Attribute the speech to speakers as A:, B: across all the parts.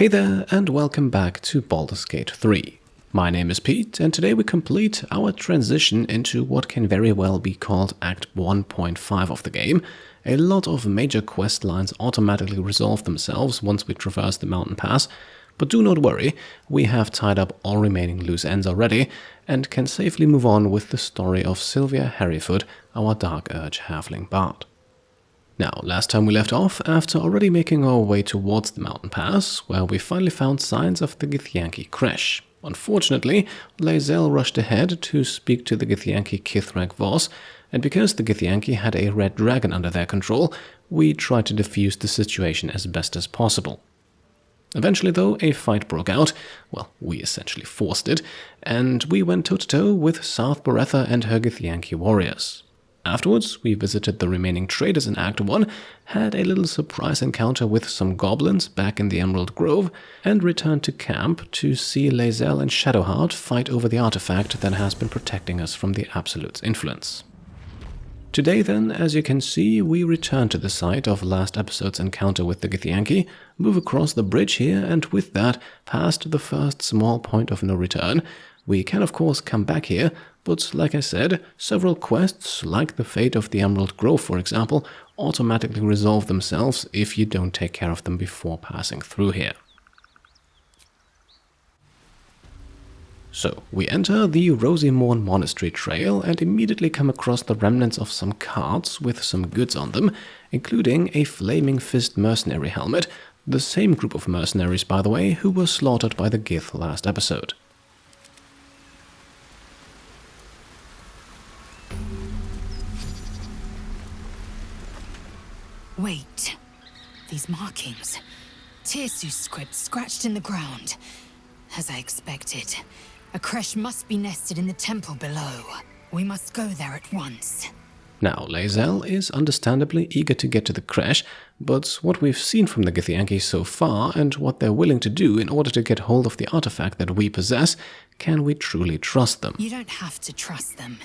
A: Hey there, and welcome back to Baldur's Gate 3. My name is Pete, and today we complete our transition into what can very well be called Act 1.5 of the game. A lot of major quest lines automatically resolve themselves once we traverse the mountain pass, but do not worry, we have tied up all remaining loose ends already, and can safely move on with the story of Sylvia Hairyfoot, our Dark Urge Halfling Bard. Now, last time we left off, after already making our way towards the mountain pass, where we finally found signs of the Githyanki Creche. Unfortunately, Lae'zel rushed ahead to speak to the Githyanki Kithrak Voss, and because the Githyanki had a red dragon under their control, we tried to defuse the situation as best as possible. Eventually, though, a fight broke out. Well, we essentially forced it, and we went toe-to-toe with South Boretha and her Githyanki warriors. Afterwards, we visited the remaining traders in Act 1, had a little surprise encounter with some goblins back in the Emerald Grove, and returned to camp to see Lae'zel and Shadowheart fight over the artifact that has been protecting us from the Absolute's influence. Today then, as you can see, we return to the site of last episode's encounter with the Githyanki, move across the bridge here, and with that, past the first small point of no return. We can of course come back here, but like I said, several quests, like the fate of the Emerald Grove for example, automatically resolve themselves if you don't take care of them before passing through here. So, we enter the Rosymorn Monastery Trail and immediately come across the remnants of some carts with some goods on them, including a Flaming Fist mercenary helmet, the same group of mercenaries by the way who were slaughtered by the Gith last episode.
B: Wait, these markings. Tirsu's script scratched in the ground. As I expected, a creche must be nested in the temple below. We must go there at once.
A: Now, Lae'zel is understandably eager to get to the creche, but what we've seen from the Githyanki so far and what they're willing to do in order to get hold of the artifact that we possess, can we truly trust them?
B: You don't have to trust them,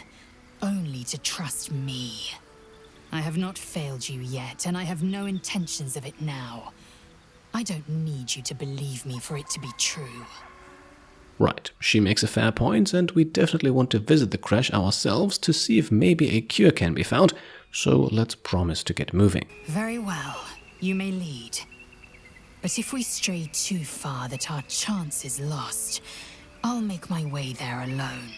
B: only to trust me. I have not failed you yet, and I have no intentions of it now. I don't need you to believe me for it to be true.
A: Right, she makes a fair point, and we definitely want to visit the creche ourselves to see if maybe a cure can be found, so let's promise to get moving.
B: Very well, you may lead. But if we stray too far that our chance is lost, I'll make my way there alone.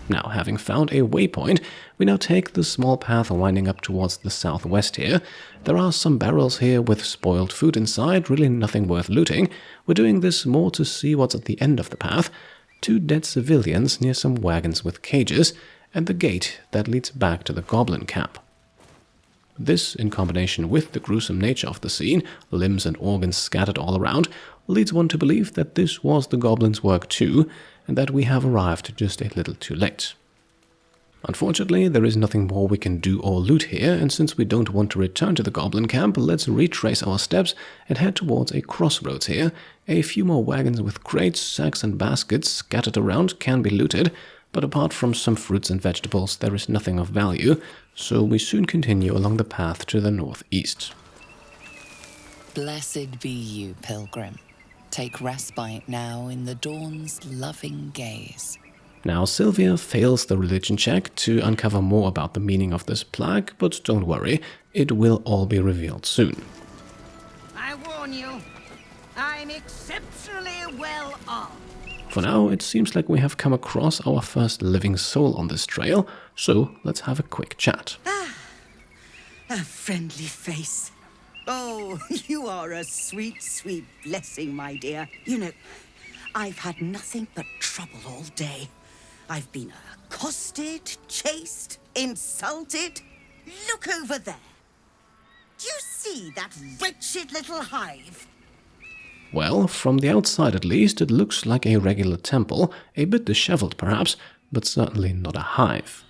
A: Now, having found a waypoint, we now take the small path winding up towards the southwest here. There are some barrels here with spoiled food inside, really nothing worth looting. We're doing this more to see what's at the end of the path. 2 dead civilians near some wagons with cages, and the gate that leads back to the goblin camp. This, in combination with the gruesome nature of the scene, limbs and organs scattered all around, leads one to believe that this was the goblins' work too, and that we have arrived just a little too late. Unfortunately, there is nothing more we can do or loot here, and since we don't want to return to the goblin camp, let's retrace our steps and head towards a crossroads here. A few more wagons with crates, sacks and baskets scattered around can be looted, but apart from some fruits and vegetables, there is nothing of value, so we soon continue along the path to the northeast.
C: Blessed be you, pilgrim. Take respite now in the dawn's loving gaze.
A: Now, Sylvia fails the religion check to uncover more about the meaning of this plaque, but don't worry, it will all be revealed soon.
D: I warn you, I'm exceptionally well armed.
A: For now, it seems like we have come across our first living soul on this trail, so let's have a quick chat.
D: A friendly face. Oh, you are a sweet, sweet blessing, my dear. You know, I've had nothing but trouble all day. I've been accosted, chased, insulted. Look over there. Do you see that wretched little hive?
A: Well, from the outside at least, it looks like a regular temple, a bit disheveled perhaps, but certainly not a hive.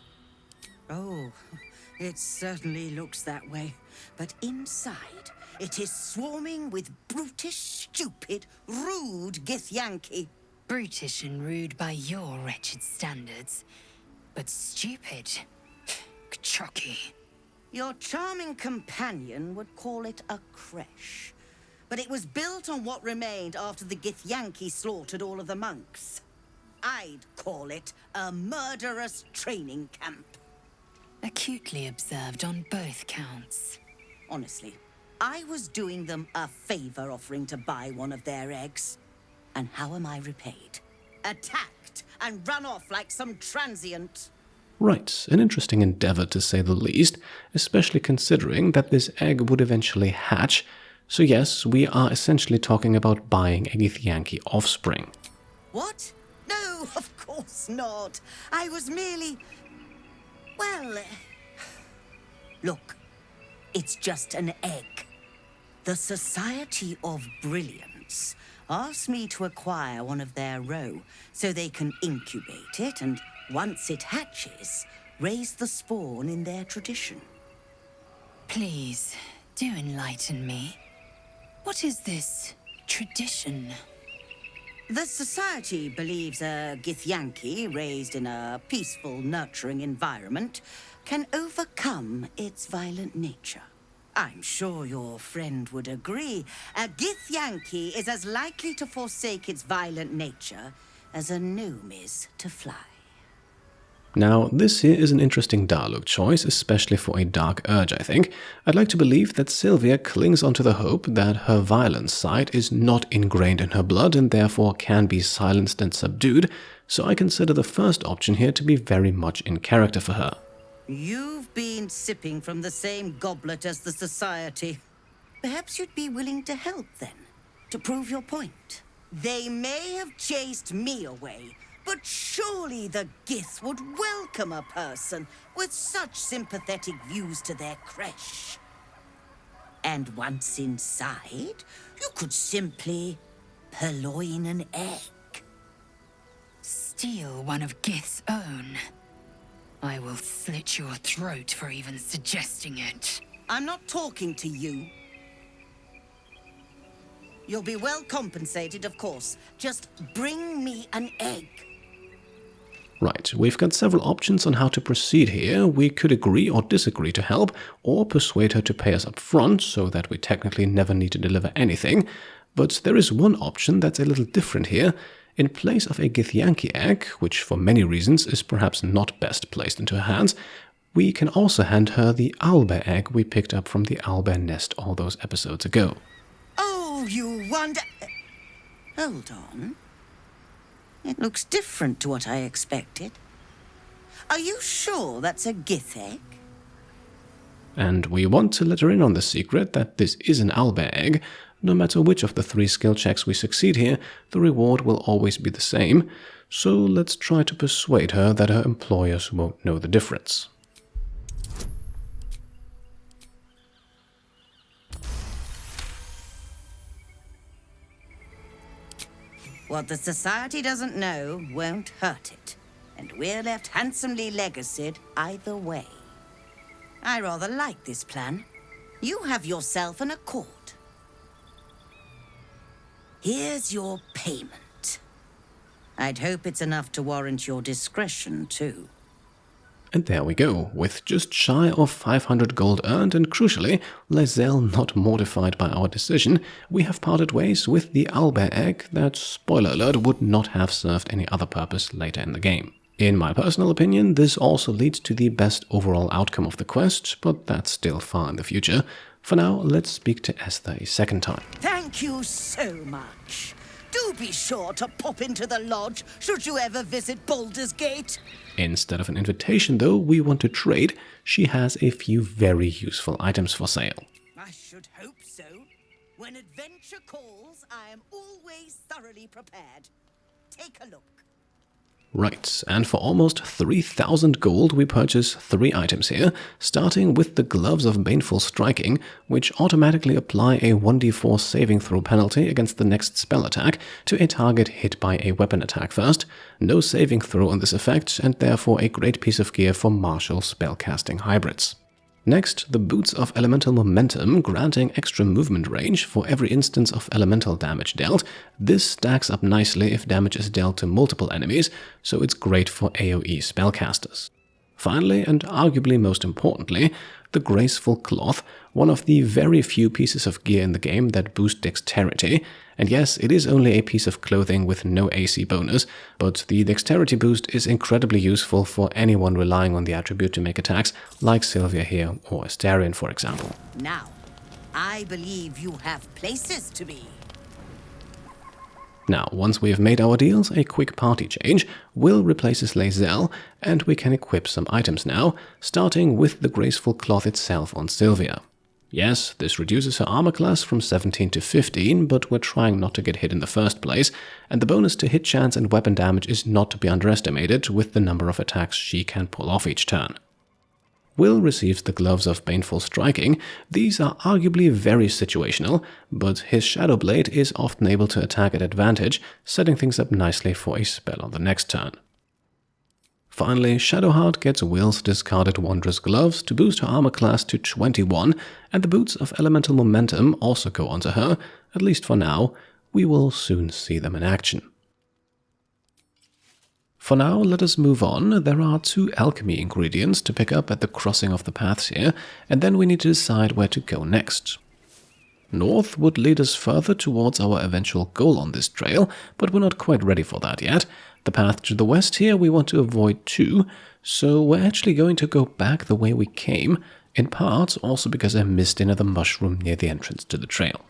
D: Oh, it certainly looks that way. But inside, it is swarming with brutish, stupid, rude Githyanki.
B: Brutish and rude by your wretched standards, but stupid. Chucky.
D: Your charming companion would call it a creche. but it was built on what remained after the Githyanki slaughtered all of the monks. I'd call it a murderous training camp.
B: Acutely observed on both counts.
D: Honestly, I was doing them a favor offering to buy one of their eggs. And how am I repaid? Attacked and run off like some transient.
A: Right, an interesting endeavor to say the least, especially considering that this egg would eventually hatch. So yes, we are essentially talking about buying a Githyanki offspring.
D: What? No, of course not. I was merely... well... Look, it's just an egg. The Society of Brilliance asked me to acquire one of their roe so they can incubate it and, once it hatches, raise the spawn in their tradition.
B: Please, do enlighten me. What is this tradition?
D: The Society believes a Githyanki raised in a peaceful, nurturing environment can overcome its violent nature. I'm sure your friend would agree. A Githyanki is as likely to forsake its violent nature as a gnome is to fly.
A: Now, this here is an interesting dialogue choice, especially for a Dark Urge, I think. I'd like to believe that Sylvia clings onto the hope that her violent side is not ingrained in her blood and therefore can be silenced and subdued, so I consider the first option here to be very much in character for her.
D: You've been sipping from the same goblet as the Society. Perhaps you'd be willing to help then, to prove your point. They may have chased me away, but surely the Gith would welcome a person with such sympathetic views to their creche. And once inside, you could simply purloin an egg.
B: Steal one of Gith's own. I will slit your throat for even suggesting it.
D: I'm not talking to you. You'll be well compensated, of course. Just bring me an egg.
A: Right, we've got several options on how to proceed here. We could agree or disagree to help, or persuade her to pay us up front, so that we technically never need to deliver anything. But there is one option that's a little different here. In place of a Githyanki egg, which for many reasons is perhaps not best placed into her hands, we can also hand her the owlbear egg we picked up from the owlbear nest all those episodes ago.
D: Oh, you wonder... Hold on. It looks different to what I expected. Are you sure that's a Gith egg?
A: And we want to let her in on the secret that this is an owlbear egg. No matter which of the 3 skill checks we succeed here, the reward will always be the same. So let's try to persuade her that her employers won't know the difference.
D: What the Society doesn't know won't hurt it. And we're left handsomely legacied either way. I rather like this plan. You have yourself an accord. Here's your payment. I'd hope it's enough to warrant your discretion, too.
A: And there we go, with just shy of 500 gold earned and crucially, Lae'zel not mortified by our decision, we have parted ways with the owlbear egg that, spoiler alert, would not have served any other purpose later in the game. In my personal opinion, this also leads to the best overall outcome of the quest, but that's still far in the future. For now, let's speak to Esther a second time.
D: Thank you so much. Do be sure to pop into the lodge should you ever visit Baldur's Gate.
A: Instead of an invitation, though, we want to trade. She has a few very useful items for sale.
D: I should hope so. When adventure calls, I am always thoroughly prepared. Take a look.
A: Right, and for almost 3,000 gold we purchase 3 items here, starting with the Gloves of Baneful Striking, which automatically apply a 1d4 saving throw penalty against the next spell attack to a target hit by a weapon attack first. No saving throw on this effect, and therefore a great piece of gear for martial spellcasting hybrids. Next, the Boots of Elemental Momentum, granting extra movement range for every instance of elemental damage dealt. This stacks up nicely if damage is dealt to multiple enemies, so it's great for AoE spellcasters. Finally, and arguably most importantly, the Graceful Cloth, one of the very few pieces of gear in the game that boost dexterity. And yes, it is only a piece of clothing with no AC bonus, but the dexterity boost is incredibly useful for anyone relying on the attribute to make attacks, like Sylvia here or Astarion, for example.
D: Now, I believe you have places to be.
A: Now, once we have made our deals, a quick party change. Will replaces Lae'zel, and we can equip some items now, starting with the Graceful Cloth itself on Sylvia. Yes, this reduces her armor class from 17 to 15, but we're trying not to get hit in the first place, and the bonus to hit chance and weapon damage is not to be underestimated with the number of attacks she can pull off each turn. Will receives the Gloves of Baneful Striking. These are arguably very situational, but his Shadow Blade is often able to attack at advantage, setting things up nicely for a spell on the next turn. Finally, Shadowheart gets Will's discarded Wondrous Gloves to boost her armor class to 21, and the Boots of Elemental Momentum also go onto her, at least for now. We will soon see them in action. For now, let us move on. There are 2 alchemy ingredients to pick up at the crossing of the paths here, and then we need to decide where to go next. North would lead us further towards our eventual goal on this trail, but we're not quite ready for that yet. The path to the west here we want to avoid too, so we're actually going to go back the way we came, in part also because I missed another mushroom near the entrance to the trail.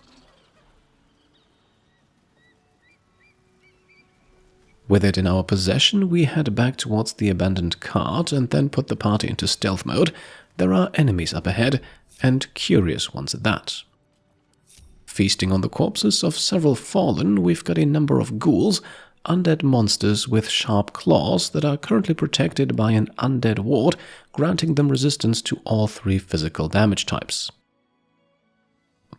A: With it in our possession, we head back towards the abandoned cart and then put the party into stealth mode. There are enemies up ahead, and curious ones at that. Feasting on the corpses of several fallen, we've got a number of ghouls, undead monsters with sharp claws that are currently protected by an undead ward, granting them resistance to all 3 physical damage types.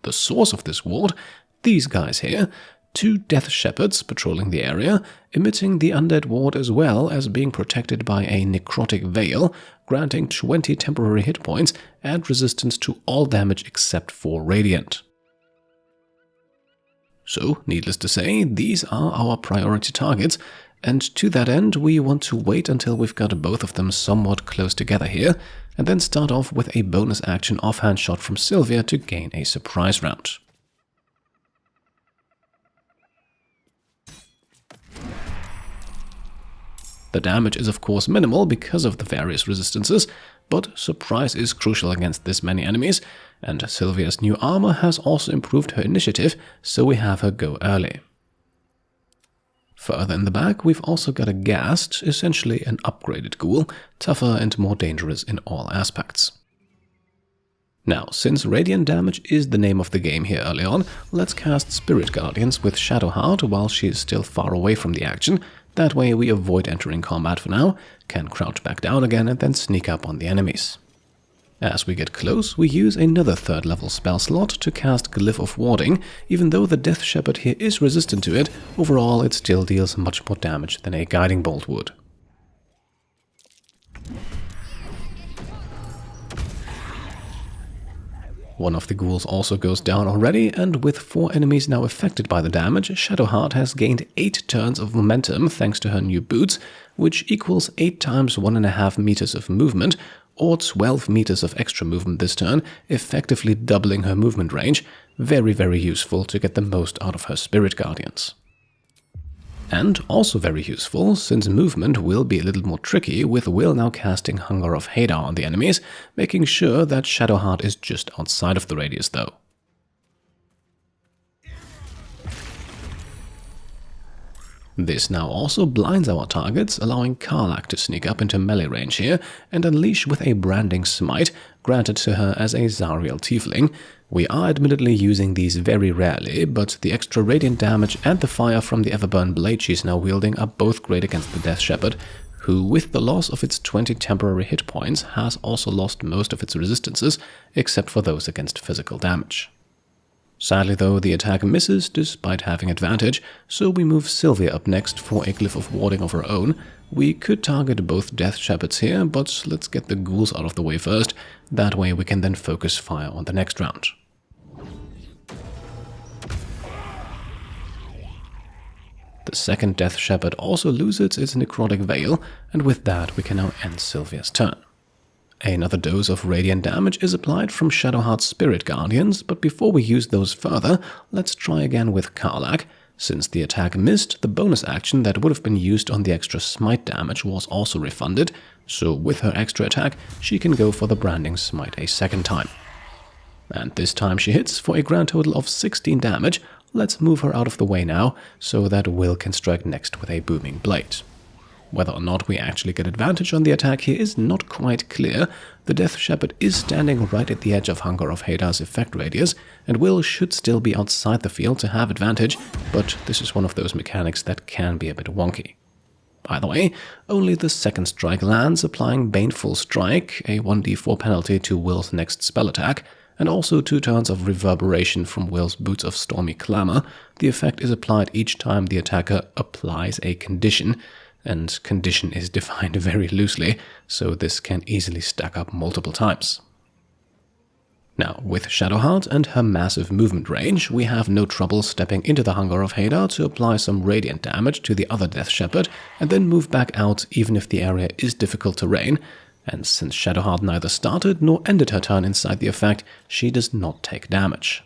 A: The source of this ward, these guys here, 2 Death Sheperds patrolling the area, emitting the undead ward as well as being protected by a necrotic veil, granting 20 temporary hit points and resistance to all damage except for radiant. So, needless to say, these are our priority targets, and to that end we want to wait until we've got both of them somewhat close together here, and then start off with a bonus action offhand shot from Sylvia to gain a surprise round. The damage is of course minimal because of the various resistances, but surprise is crucial against this many enemies, and Sylvia's new armor has also improved her initiative, so we have her go early. Further in the back, we've also got a Ghast, essentially an upgraded ghoul, tougher and more dangerous in all aspects. Now, since radiant damage is the name of the game here early on, let's cast Spirit Guardians with Shadowheart while she is still far away from the action. That way we avoid entering combat for now, can crouch back down again and then sneak up on the enemies. As we get close, we use another 3rd level spell slot to cast Glyph of Warding. Even though the Death Shepherd here is resistant to it, overall it still deals much more damage than a Guiding Bolt would. One of the ghouls also goes down already, and with 4 enemies now affected by the damage, Shadowheart has gained 8 turns of momentum thanks to her new boots, which equals 8 times 1.5 meters of movement, or 12 meters of extra movement this turn, effectively doubling her movement range. Very, very useful to get the most out of her Spirit Guardians. And also very useful, since movement will be a little more tricky, with Will now casting Hunger of Hadar on the enemies, making sure that Shadowheart is just outside of the radius though. This now also blinds our targets, allowing Karlach to sneak up into melee range here and unleash with a Branding Smite, granted to her as a Zariel Tiefling. We are admittedly using these very rarely, but the extra radiant damage and the fire from the Everburn blade she's now wielding are both great against the Death Shepherd, who, with the loss of its 20 temporary hit points, has also lost most of its resistances, except for those against physical damage. Sadly though, the attack misses despite having advantage, so we move Sylvia up next for a Glyph of Warding of her own. We could target both Death Shepherds here, but let's get the ghouls out of the way first, that way we can then focus fire on the next round. The second Death Shepherd also loses its necrotic veil, and with that we can now end Sylvia's turn. Another dose of radiant damage is applied from Shadowheart's Spirit Guardians, but before we use those further, let's try again with Karlach. Since the attack missed, the bonus action that would have been used on the extra smite damage was also refunded, so with her extra attack, she can go for the Branding Smite a second time. And this time she hits for a grand total of 16 damage. Let's move her out of the way now, so that Will can strike next with a Booming Blade. Whether or not we actually get advantage on the attack here is not quite clear. The Death Shepherd is standing right at the edge of Hunger of Hadar's effect radius, and Will should still be outside the field to have advantage, but this is one of those mechanics that can be a bit wonky. By the way, only the second strike lands, applying Baneful Strike, a 1d4 penalty to Will's next spell attack, and also 2 turns of reverberation from Will's Boots of Stormy Clamor. The effect is applied each time the attacker applies a condition, and condition is defined very loosely, so this can easily stack up multiple times. Now, with Shadowheart and her massive movement range, we have no trouble stepping into the Hunger of Hadar to apply some radiant damage to the other Death Shepherd, and then move back out even if the area is difficult terrain, and since Shadowheart neither started nor ended her turn inside the effect, she does not take damage.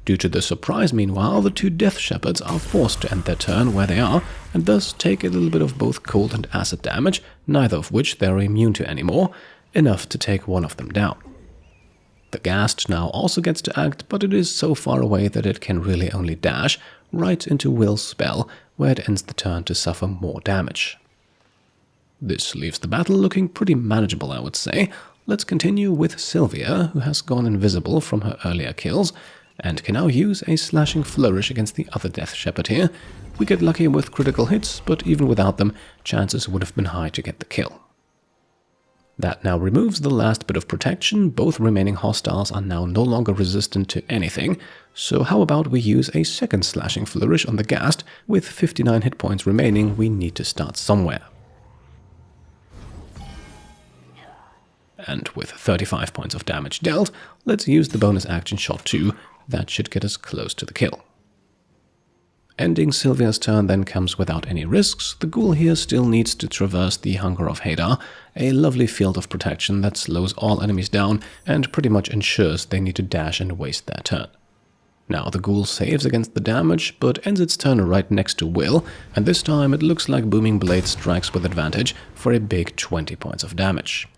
A: Due to the surprise, meanwhile, the 2 Death Shepherds are forced to end their turn where they are, and thus take a little bit of both cold and acid damage, neither of which they are immune to anymore, enough to take one of them down. The Ghast now also gets to act, but it is so far away that it can really only dash right into Will's spell, where it ends the turn to suffer more damage. This leaves the battle looking pretty manageable, I would say. Let's continue with Sylvia, who has gone invisible from her earlier kills, and can now use a slashing flourish against the other Death Shepherd here. We get lucky with critical hits, but even without them, chances would have been high to get the kill. That now removes the last bit of protection. Both remaining hostiles are now no longer resistant to anything, so how about we use a second slashing flourish on the Ghast? With 59 hit points remaining, we need to start somewhere. And with 35 points of damage dealt, let's use the bonus action shot too. That should get us close to the kill. Ending Sylvia's turn then comes without any risks. The ghoul here still needs to traverse the Hunger of Hadar, a lovely field of protection that slows all enemies down and pretty much ensures they need to dash and waste their turn. Now the ghoul saves against the damage, but ends its turn right next to Will, and this time it looks like Booming Blade strikes with advantage for a big 20 points of damage.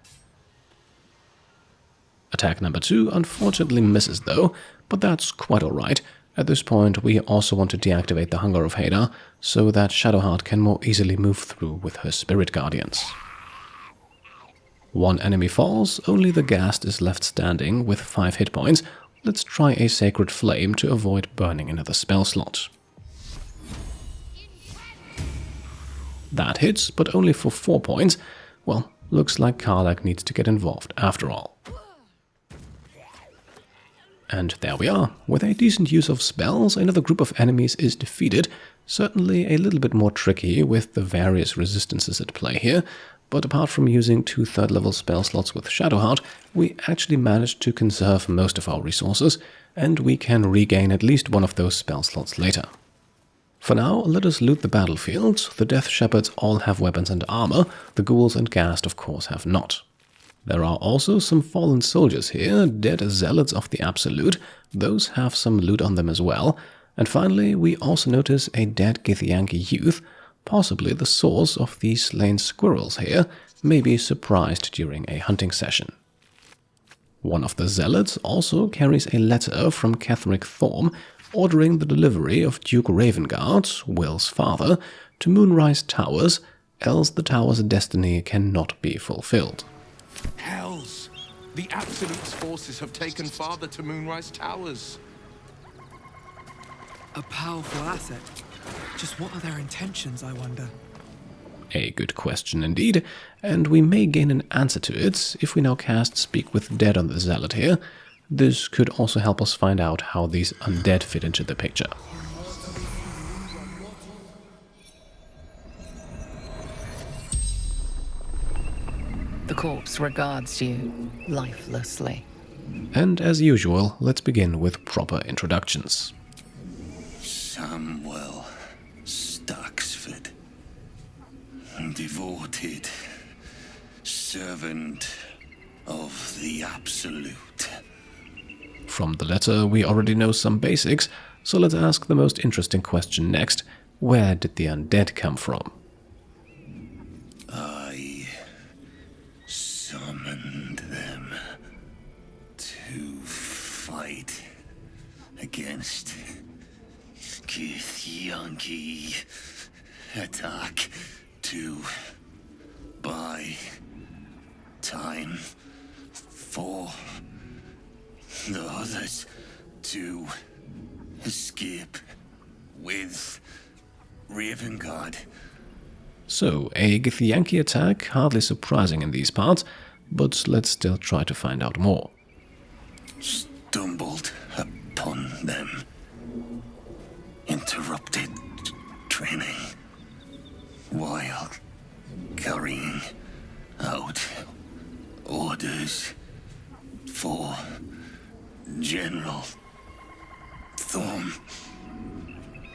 A: Attack number 2 unfortunately misses though, but that's quite alright. At this point we also want to deactivate the Hunger of Hadar, so that Shadowheart can more easily move through with her Spirit Guardians. One enemy falls, only the Ghast is left standing with 5 hit points. Let's try a Sacred Flame to avoid burning another spell slot. That hits, but only for 4 points. Well, looks like Karlach needs to get involved after all. And there we are. With a decent use of spells, another group of enemies is defeated. Certainly a little bit more tricky with the various resistances at play here, but apart from using 2 third-level spell slots with Shadowheart, we actually managed to conserve most of our resources, and we can regain at least one of those spell slots later. For now, let us loot the battlefield. The Death Shepherds all have weapons and armor, the Ghouls and Ghast of course have not. There are also some fallen soldiers here, dead zealots of the Absolute. Those have some loot on them as well. And finally, we also notice a dead Githyanki youth, possibly the source of the slain squirrels here, maybe surprised during a hunting session. One of the zealots also carries a letter from Ketheric Thorm, ordering the delivery of Duke Ravenguard, Will's father, to Moonrise Towers, else the tower's destiny cannot be fulfilled.
E: Hells! The Absolute's forces have taken father to Moonrise Towers.
F: A powerful asset. Just what are their intentions, I wonder?
A: A good question indeed, and we may gain an answer to it if we now cast Speak with Dead on the Zealot here. This could also help us find out how these undead fit into the picture.
C: The corpse regards you lifelessly.
A: And as usual, let's begin with proper introductions.
G: Samuel Staxford, devoted servant of the Absolute.
A: From the letter, we already know some basics, so let's ask the most interesting question next. Where did the undead come from?
G: I summoned them to fight against Githyanki. Attack to buy time for the others to escape with Ravenguard.
A: So, a Githyanki attack, hardly surprising in these parts, but let's still try to find out more.
G: Stumbled upon them. Interrupted training while carrying out orders for General Thorm.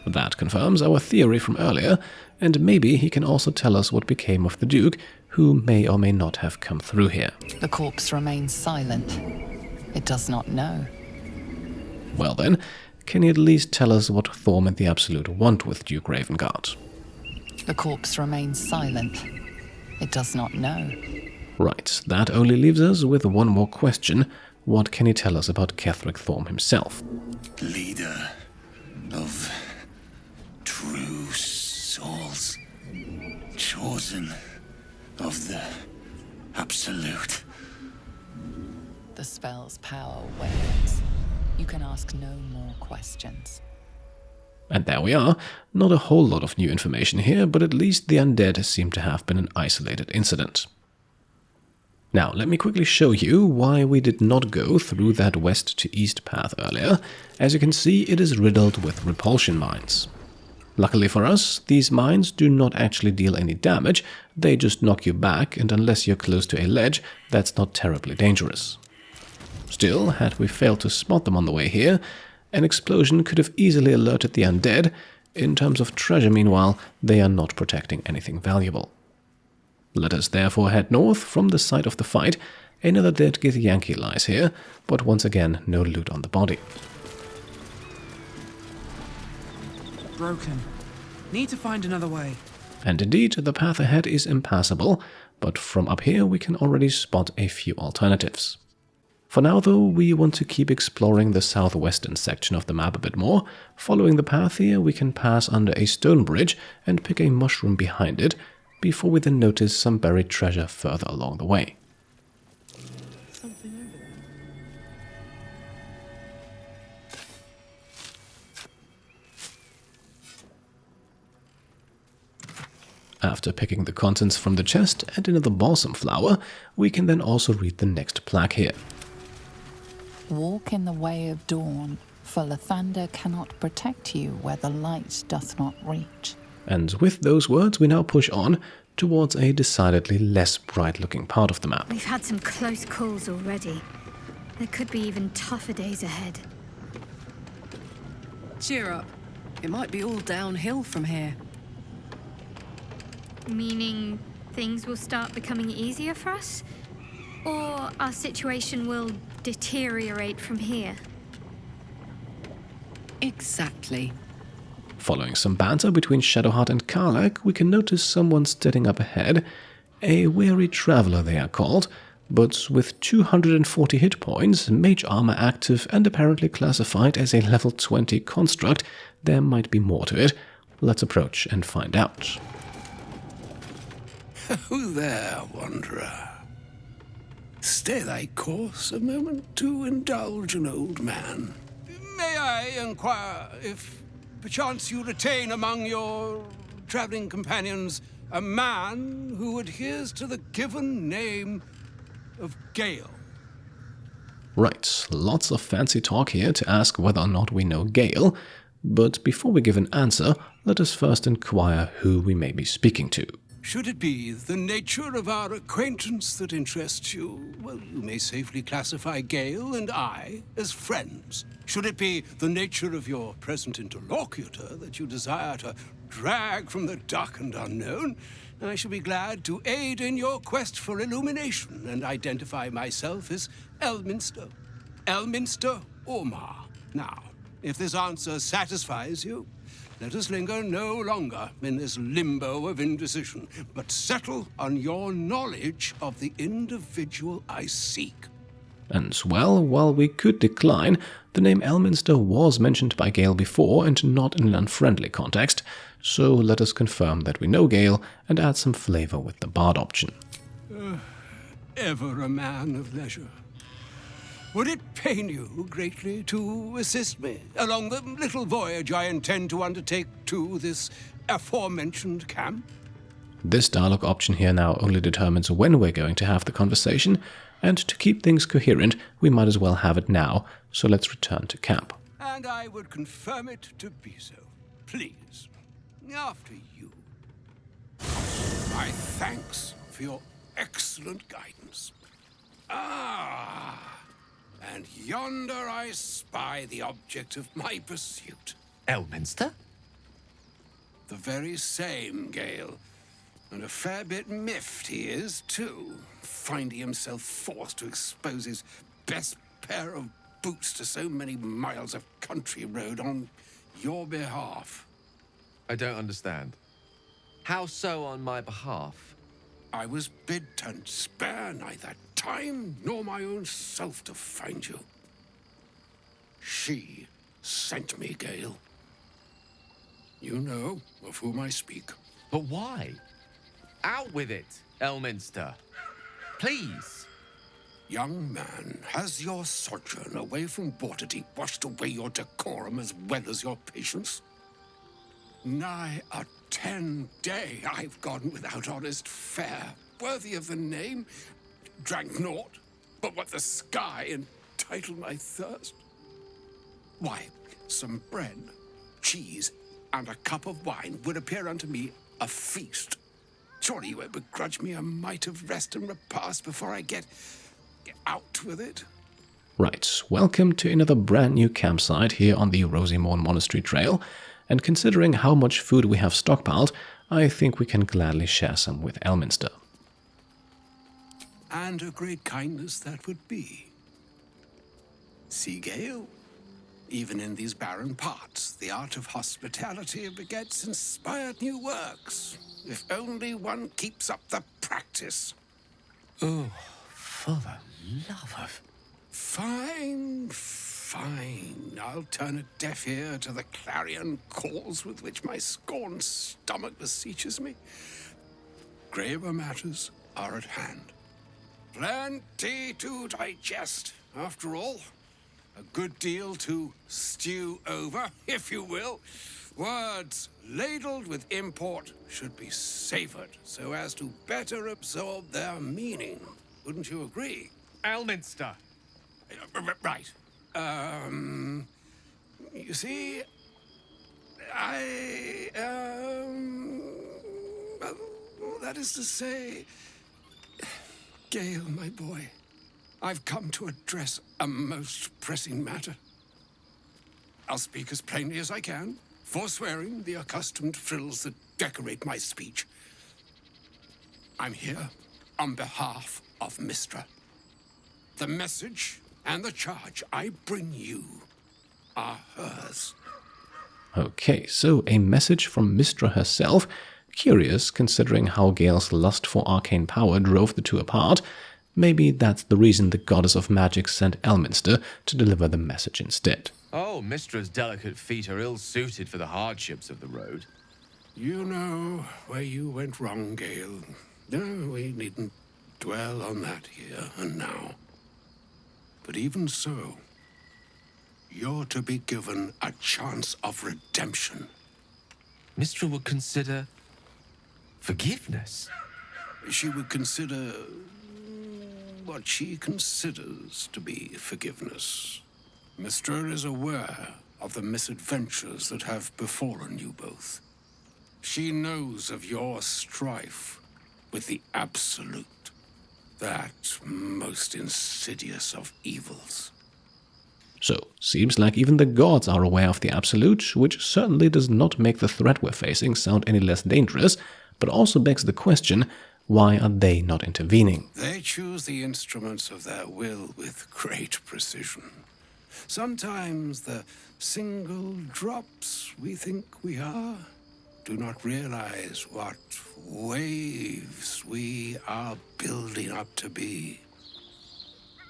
A: That confirms our theory from earlier, and maybe he can also tell us what became of the Duke, who may or may not have come through here.
C: The corpse remains silent. It does not know.
A: Well then, can he at least tell us what Thorm and the Absolute want with Duke Ravenguard?
C: The corpse remains silent. It does not know.
A: Right, that only leaves us with one more question. What can he tell us about Ketheric Thorm himself?
G: Leader of true souls, chosen of the Absolute.
C: The spell's power wanes. You can ask no more questions.
A: And there we are. Not a whole lot of new information here, but at least the undead seem to have been an isolated incident. Now, let me quickly show you why we did not go through that west to east path earlier. As you can see, it is riddled with repulsion mines. Luckily for us, these mines do not actually deal any damage, they just knock you back, and unless you're close to a ledge, that's not terribly dangerous. Still, had we failed to spot them on the way here, an explosion could have easily alerted the undead. In terms of treasure, meanwhile, they are not protecting anything valuable. Let us therefore head north from the site of the fight. Another dead Githyanki lies here, but once again no loot on the body.
F: Broken. Need to find another way.
A: And indeed, the path ahead is impassable, but from up here we can already spot a few alternatives. For now though, we want to keep exploring the southwestern section of the map a bit more. Following the path here, we can pass under a stone bridge and pick a mushroom behind it, before we then notice some buried treasure further along the way. After picking the contents from the chest and another balsam flower, we can then also read the next plaque here.
C: Walk in the way of dawn, for Lathander cannot protect you where the light doth not reach.
A: And with those words, we now push on towards a decidedly less bright-looking part of the map.
H: We've had some close calls already. There could be even tougher days ahead.
I: Cheer up. It might be all downhill from here.
H: Meaning things will start becoming easier for us? Or our situation will deteriorate from here?
I: Exactly.
A: Following some banter between Shadowheart and Karlach, we can notice someone stepping up ahead. A weary traveler they are called, but with 240 hit points, mage armor active and apparently classified as a level 20 construct, there might be more to it. Let's approach and find out.
J: Who there, wanderer? Stay thy course a moment to indulge an old man.
K: May I inquire if perchance you retain among your traveling companions a man who adheres to the given name of Gale?
A: Right, lots of fancy talk here to ask whether or not we know Gale, but before we give an answer, let us first inquire who we may be speaking to.
K: Should it be the nature of our acquaintance that interests you, well, you may safely classify Gale and I as friends. Should it be the nature of your present interlocutor that you desire to drag from the dark and unknown, I shall be glad to aid in your quest for illumination and identify myself as Elminster. Elminster Ormar. Now, if this answer satisfies you, let us linger no longer in this limbo of indecision, but settle on your knowledge of the individual I seek.
A: And well, while we could decline, the name Elminster was mentioned by Gale before and not in an unfriendly context, so let us confirm that we know Gale and add some flavor with the Bard option.
K: Ever a man of leisure. Would it pain you greatly to assist me along the little voyage I intend to undertake to this aforementioned camp?
A: This dialogue option here now only determines when we're going to have the conversation, and to keep things coherent, we might as well have it now, so let's return to camp.
K: And I would confirm it to be so. Please, after you. My thanks for your excellent guidance. And yonder I spy the object of my pursuit.
L: Elminster?
K: The very same, Gale. And a fair bit miffed he is, too, finding himself forced to expose his best pair of boots to so many miles of country road on your behalf.
L: I don't understand. How so on my behalf?
K: I was bid to spare neither time nor my own self to find you. She sent me, Gale. You know of whom I speak.
L: But why? Out with it, Elminster. Please.
K: Young man, has your sojourn away from Waterdeep washed away your decorum as well as your patience? Nigh a 10-day I've gone without honest fare, worthy of the name. Drank naught but what the sky entitled my thirst. Why, some bread, cheese, and a cup of wine would appear unto me a feast. Surely you won't begrudge me a mite of rest and repast before I get out with it?
A: Right, welcome to another brand new campsite here on the Rosymorn Monastery Trail, and considering how much food we have stockpiled, I think we can gladly share some with Elminster.
K: And a great kindness that would be. See, Gale? Even in these barren parts, the art of hospitality begets inspired new works, if only one keeps up the practice.
L: Oh, for the love of...
K: Fine, fine. I'll turn a deaf ear to the clarion calls with which my scorned stomach beseeches me. Graver matters are at hand. Plenty to digest, after all. A good deal to stew over, if you will. Words ladled with import should be savored so as to better absorb their meaning. Wouldn't you agree?
L: Elminster.
K: Right. You see, that is to say, Gale, my boy, I've come to address a most pressing matter. I'll speak as plainly as I can, forswearing the accustomed frills that decorate my speech. I'm here on behalf of Mystra. The message and the charge I bring you are hers.
A: Okay, so a message from Mystra herself. Curious, considering how Gale's lust for arcane power drove the two apart. Maybe that's the reason the goddess of magic sent Elminster to deliver the message instead.
L: Oh, Mistra's delicate feet are ill-suited for the hardships of the road.
K: You know where you went wrong, Gale. No, we needn't dwell on that here and now. But even so, you're to be given a chance of redemption.
L: Mystra would consider... forgiveness?
K: She would consider... what she considers to be forgiveness. Mystra is aware of the misadventures that have befallen you both. She knows of your strife with the Absolute, that most insidious of evils.
A: So, seems like even the gods are aware of the Absolute, which certainly does not make the threat we're facing sound any less dangerous. but also begs the question, why are they not intervening?
J: They choose the instruments of their will with great precision. Sometimes the single drops we think we are do not realize what waves we are building up to be.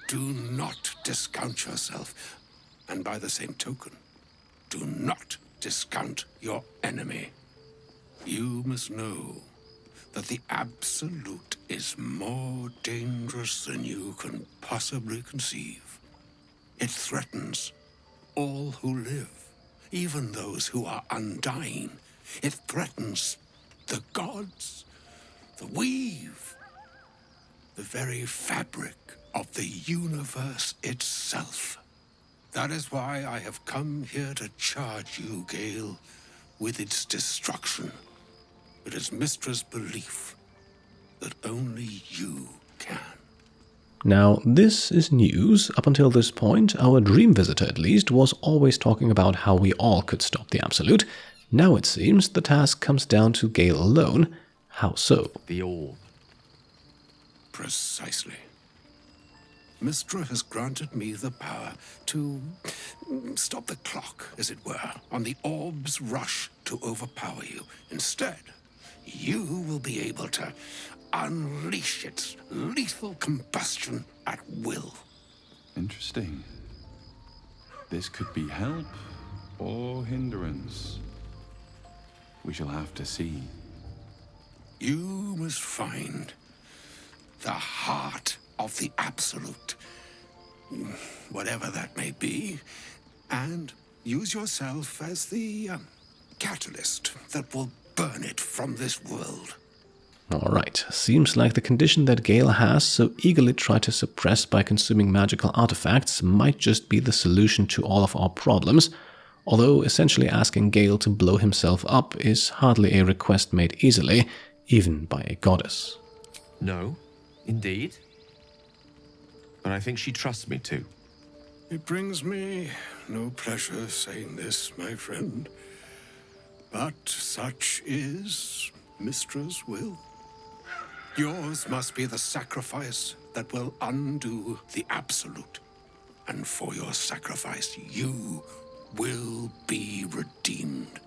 J: Do not discount yourself, and by the same token, do not discount your enemy. You must know that the Absolute is more dangerous than you can possibly conceive. It threatens all who live, even those who are undying. It threatens the gods, the weave, the very fabric of the universe itself. That is why I have come here to charge you, Gale, with its destruction. It is Mystra's belief that only you can.
A: Now, this is news. Up until this point, our dream visitor at least was always talking about how we all could stop the Absolute. Now it seems the task comes down to Gale alone. How so?
L: The orb.
J: Precisely. Mystra has granted me the power to stop the clock, as it were, on the orb's rush to overpower you. Instead, you will be able to unleash its lethal combustion at will.
M: Interesting. This could be help or hindrance. We shall have to see.
J: You must find the heart of the Absolute, whatever that may be, and use yourself as the catalyst that will burn it from this world.
A: Alright, seems like the condition that Gale has so eagerly tried to suppress by consuming magical artifacts might just be the solution to all of our problems, although essentially asking Gale to blow himself up is hardly a request made easily, even by a goddess.
L: No, indeed. But I think she trusts me too.
J: It brings me no pleasure saying this, my friend, but such is Mystra's will. Yours must be the sacrifice that will undo the Absolute, and for your sacrifice you will be redeemed.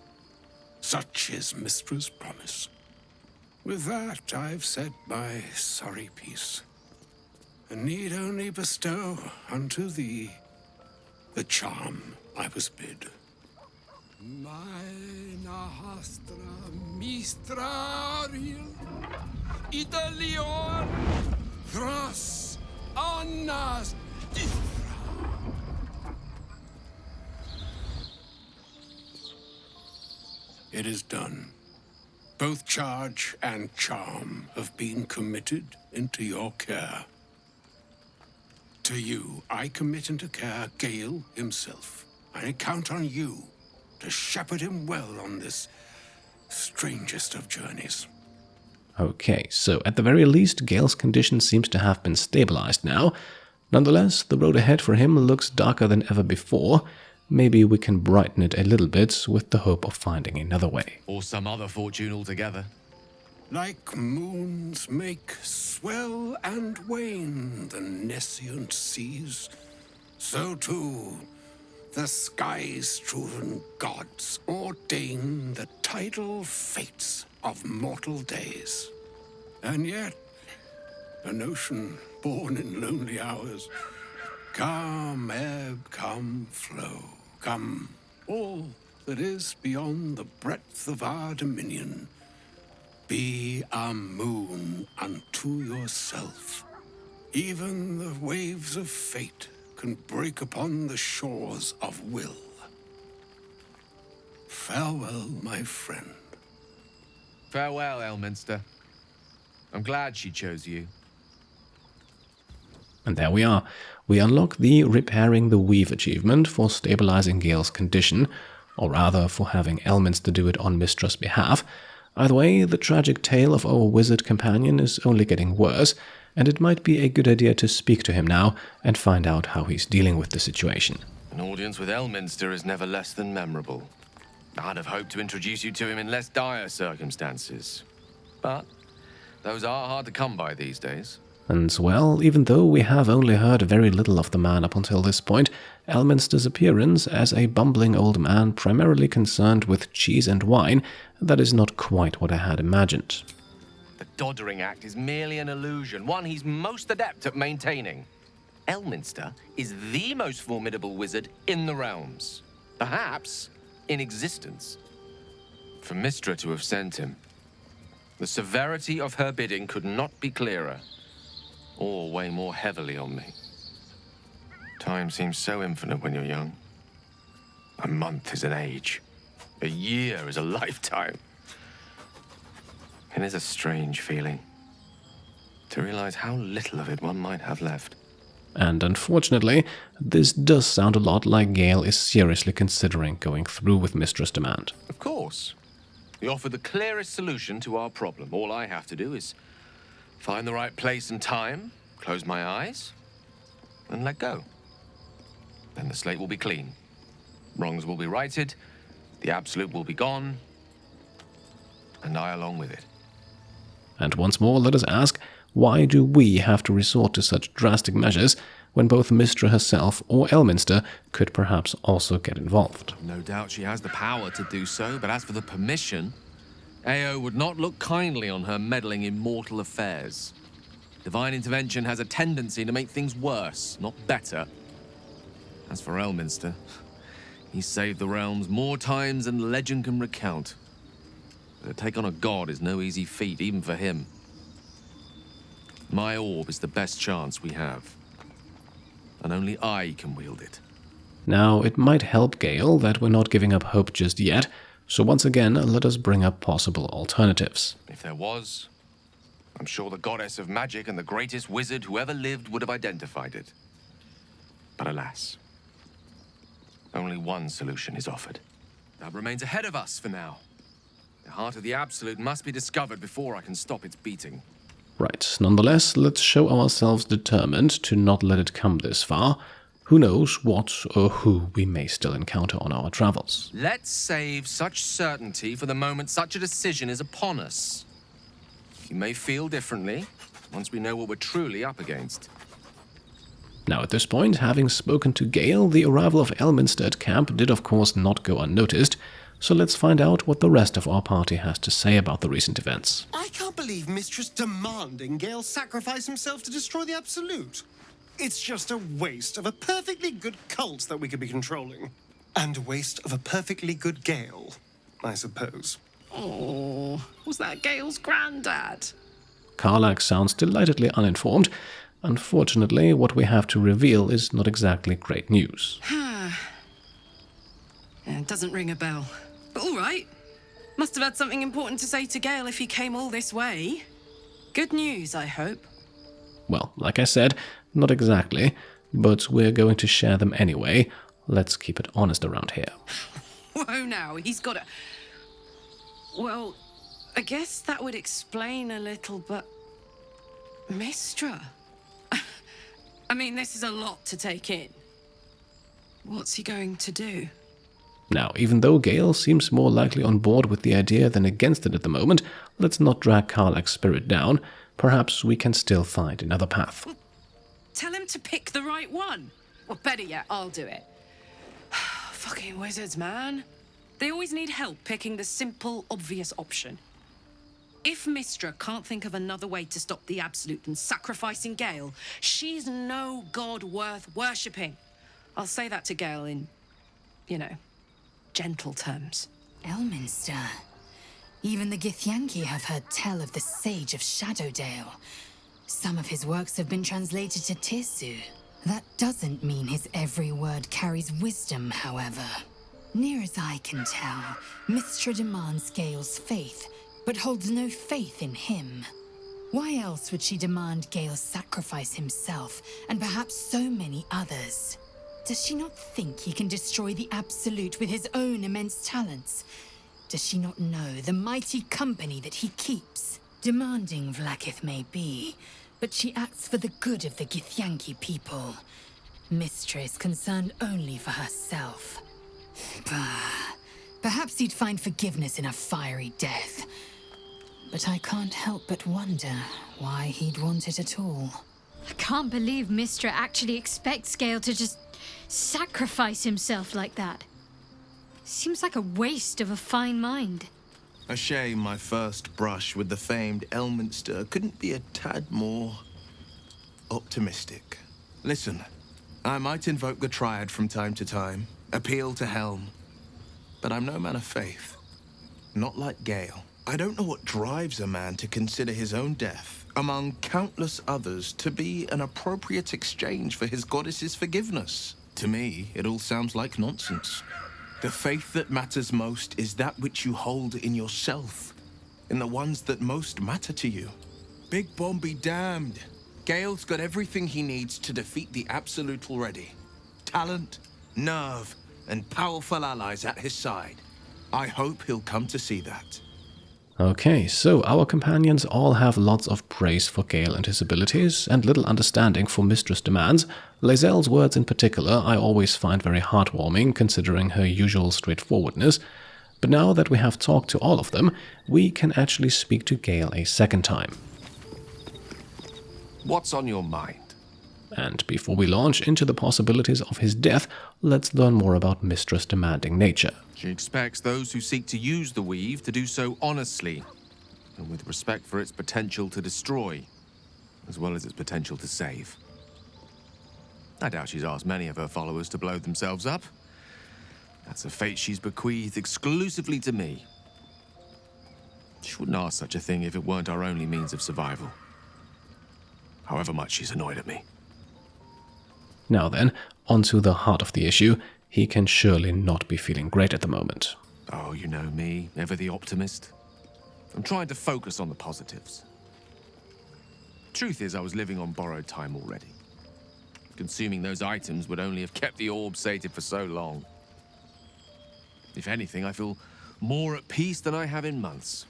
J: Such is Mystra's promise. With that, I've said my sorry piece, and need only bestow unto thee the charm I was bid.
K: Mystra Italion Thras Annas
J: It is done. Both charge and charm have been committed into your care. To you, I commit into care Gale himself. I count on you to shepherd him well on this strangest of journeys.
A: Okay, so at the very least, Gale's condition seems to have been stabilized now. Nonetheless, the road ahead for him looks darker than ever before. Maybe we can brighten it a little bit with the hope of finding another way.
L: Or some other fortune altogether.
J: Like moons make swell and wane the nescient seas, so too the sky-strewn gods ordain the tidal fates of mortal days. And yet, an ocean born in lonely hours, come ebb, come flow, come all that is beyond the breadth of our dominion. Be a moon unto yourself. Even the waves of fate can break upon the shores of will. Farewell, my friend.
L: Farewell, Elminster. I'm glad she chose you.
A: And there we are. We unlock the Repairing the Weave achievement for stabilizing Gale's condition, or rather for having Elminster do it on Mystra's behalf. Either way, the tragic tale of our wizard companion is only getting worse, and it might be a good idea to speak to him now and find out how he's dealing with the situation.
L: An audience with Elminster is never less than memorable. I'd have hoped to introduce you to him in less dire circumstances. But those are hard to come by these days.
A: And well, even though we have only heard very little of the man up until this point, Elminster's appearance as a bumbling old man primarily concerned with cheese and wine, that is not quite what I had imagined.
L: The doddering act is merely an illusion, one he's most adept at maintaining. Elminster is the most formidable wizard in the realms, perhaps in existence. For Mystra to have sent him, the severity of her bidding could not be clearer, or weigh more heavily on me. Time seems so infinite when you're young. A month is an age. A year is a lifetime. It is a strange feeling to realize how little of it one might have left.
A: And unfortunately, this does sound a lot like Gale is seriously considering going through with Mystra's demand.
L: Of course. We offer the clearest solution to our problem. All I have to do is find the right place and time, close my eyes, and let go. Then the slate will be clean. Wrongs will be righted, the absolute will be gone, and I along with it.
A: And once more, let us ask, why do we have to resort to such drastic measures when both Mystra herself or Elminster could perhaps also get involved?
L: No doubt she has the power to do so, but as for the permission, Ao would not look kindly on her meddling in mortal affairs. Divine intervention has a tendency to make things worse, not better. As for Elminster, he's saved the realms more times than legend can recount. But to take on a god is no easy feat, even for him. My orb is the best chance we have, and only I can wield it.
A: Now, it might help Gale that we're not giving up hope just yet, so once again, let us bring up possible alternatives.
L: If there was, I'm sure the goddess of magic and the greatest wizard who ever lived would have identified it. But alas, only one solution is offered. That remains ahead of us for now. The heart of the Absolute must be discovered before I can stop its beating.
A: Right, nonetheless, let's show ourselves determined to not let it come this far. Who knows what or who we may still encounter on our travels.
L: Let's save such certainty for the moment such a decision is upon us. You may feel differently once we know what we're truly up against.
A: Now at this point, having spoken to Gale, the arrival of Elminster at camp did of course not go unnoticed, so let's find out what the rest of our party has to say about the recent events.
N: I can't believe Mistress demanding Gale sacrifice himself to destroy the Absolute. It's just a waste of a perfectly good cult that we could be controlling. And a waste of a perfectly good Gale, I suppose.
I: Oh, was that Gale's granddad?
A: Karlach sounds delightedly uninformed. Unfortunately, what we have to reveal is not exactly great news.
I: It doesn't ring a bell. But all right. Must have had something important to say to Gale if he came all this way. Good news, I hope.
A: Well, like I said, not exactly, but we're going to share them anyway. Let's keep it honest around here.
I: Whoa now, he's got a... Well, I guess that would explain a little, but... Mystra? I mean, this is a lot to take in. What's he going to do?
A: Now, even though Gale seems more likely on board with the idea than against it at the moment, let's not drag Karlach's spirit down. Perhaps we can still find another path.
I: Well, tell him to pick the right one. Or better yet, I'll do it. Fucking wizards, man. They always need help picking the simple, obvious option. If Mystra can't think of another way to stop the Absolute than sacrificing Gale, she's no god worth worshipping. I'll say that to Gale in, gentle terms.
B: Elminster. Even the Githyanki have heard tell of the Sage of Shadowdale. Some of his works have been translated to Tirsu. That doesn't mean his every word carries wisdom, however. Near as I can tell, Mystra demands Gale's faith, but holds no faith in him. Why else would she demand Gale sacrifice himself, and perhaps so many others? Does she not think he can destroy the Absolute with his own immense talents? Does she not know the mighty company that he keeps? Demanding Vlaakith may be, but she acts for the good of the Githyanki people. Mystra is concerned only for herself. Bah. Perhaps he'd find forgiveness in a fiery death. but I can't help but wonder why he'd want it at all.
H: I can't believe Mystra actually expects Gale to just sacrifice himself like that. Seems like a waste of a fine mind.
E: A shame my first brush with the famed Elminster couldn't be a tad more optimistic. Listen, I might invoke the Triad from time to time, appeal to Helm, but I'm no man of faith. Not like Gale. I don't know what drives a man to consider his own death, among countless others, to be an appropriate exchange for his goddess's forgiveness. To me, it all sounds like nonsense. The faith that matters most is that which you hold in yourself, in the ones that most matter to you. Big Bomb be damned. Gale's got everything he needs to defeat the Absolute already. Talent, nerve, and powerful allies at his side. I hope he'll come to see that.
A: Okay, so our companions all have lots of praise for Gale and his abilities, and little understanding for Mistra's demands. Lae'zel's words in particular I always find very heartwarming, considering her usual straightforwardness. But now that we have talked to all of them, we can actually speak to Gale a second time.
L: What's on your mind?
A: And before we launch into the possibilities of his death, let's learn more about Mistra's demanding nature.
L: She expects those who seek to use the weave to do so honestly, and with respect for its potential to destroy, as well as its potential to save. I doubt she's asked many of her followers to blow themselves up. That's a fate she's bequeathed exclusively to me. She wouldn't ask such a thing if it weren't our only means of survival. However much she's annoyed at me.
A: Now then, onto the heart of the issue. He can surely not be feeling great at the moment.
L: Oh, you know me, ever the optimist. I'm trying to focus on the positives. Truth is, I was living on borrowed time already. Consuming those items would only have kept the orb sated for so long. If anything, I feel more at peace than I have in months.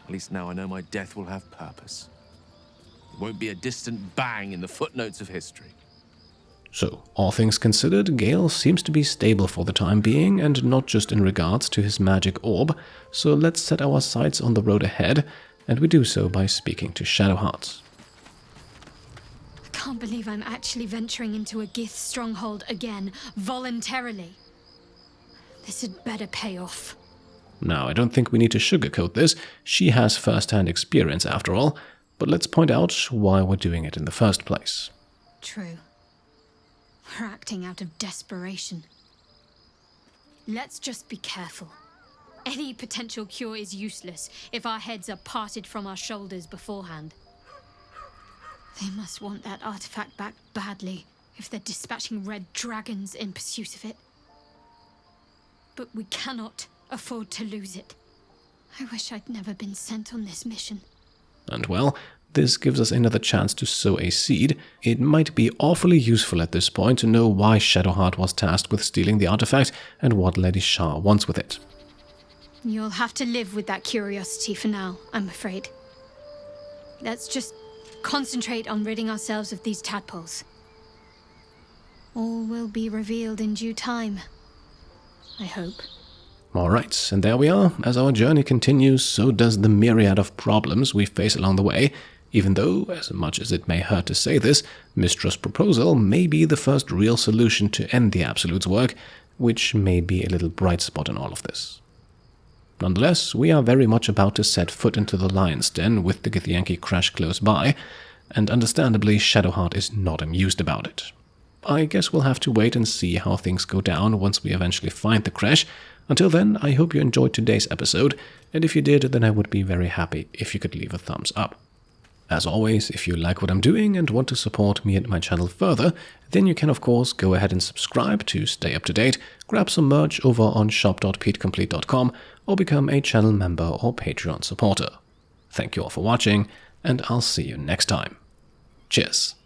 L: At least now I know my death will have purpose. It won't be a distant bang in the footnotes of history.
A: So, all things considered, Gale seems to be stable for the time being, and not just in regards to his magic orb, so let's set our sights on the road ahead, and we do so by speaking to Shadowheart.
H: I can't believe I'm actually venturing into a Gith stronghold again, voluntarily. This had better pay off.
A: Now, I don't think we need to sugarcoat this. She has first-hand experience after all, but let's point out why we're doing it in the first place.
H: True. We're acting out of desperation. Let's just be careful. Any potential cure is useless if our heads are parted from our shoulders beforehand. They must want that artifact back badly if they're dispatching red dragons in pursuit of it. But we cannot afford to lose it. I wish I'd never been sent on this mission.
A: And well, this gives us another chance to sow a seed. It might be awfully useful at this point to know why Shadowheart was tasked with stealing the artifact and what Lady Shah wants with it.
H: You'll have to live with that curiosity for now, I'm afraid. Let's just concentrate on ridding ourselves of these tadpoles. All will be revealed in due time, I hope.
A: Alright, and there we are. As our journey continues, so does the myriad of problems we face along the way, even though, as much as it may hurt to say this, Mistra's proposal may be the first real solution to end the Absolute's work, which may be a little bright spot in all of this. Nonetheless, we are very much about to set foot into the lion's den with the Githyanki Creche close by, and understandably Shadowheart is not amused about it. I guess we'll have to wait and see how things go down once we eventually find the Creche. Until then, I hope you enjoyed today's episode, and if you did, then I would be very happy if you could leave a thumbs up. As always, if you like what I'm doing and want to support me and my channel further, then you can of course go ahead and subscribe to stay up to date, grab some merch over on shop.petecomplete.com, or become a channel member or Patreon supporter. Thank you all for watching, and I'll see you next time. Cheers.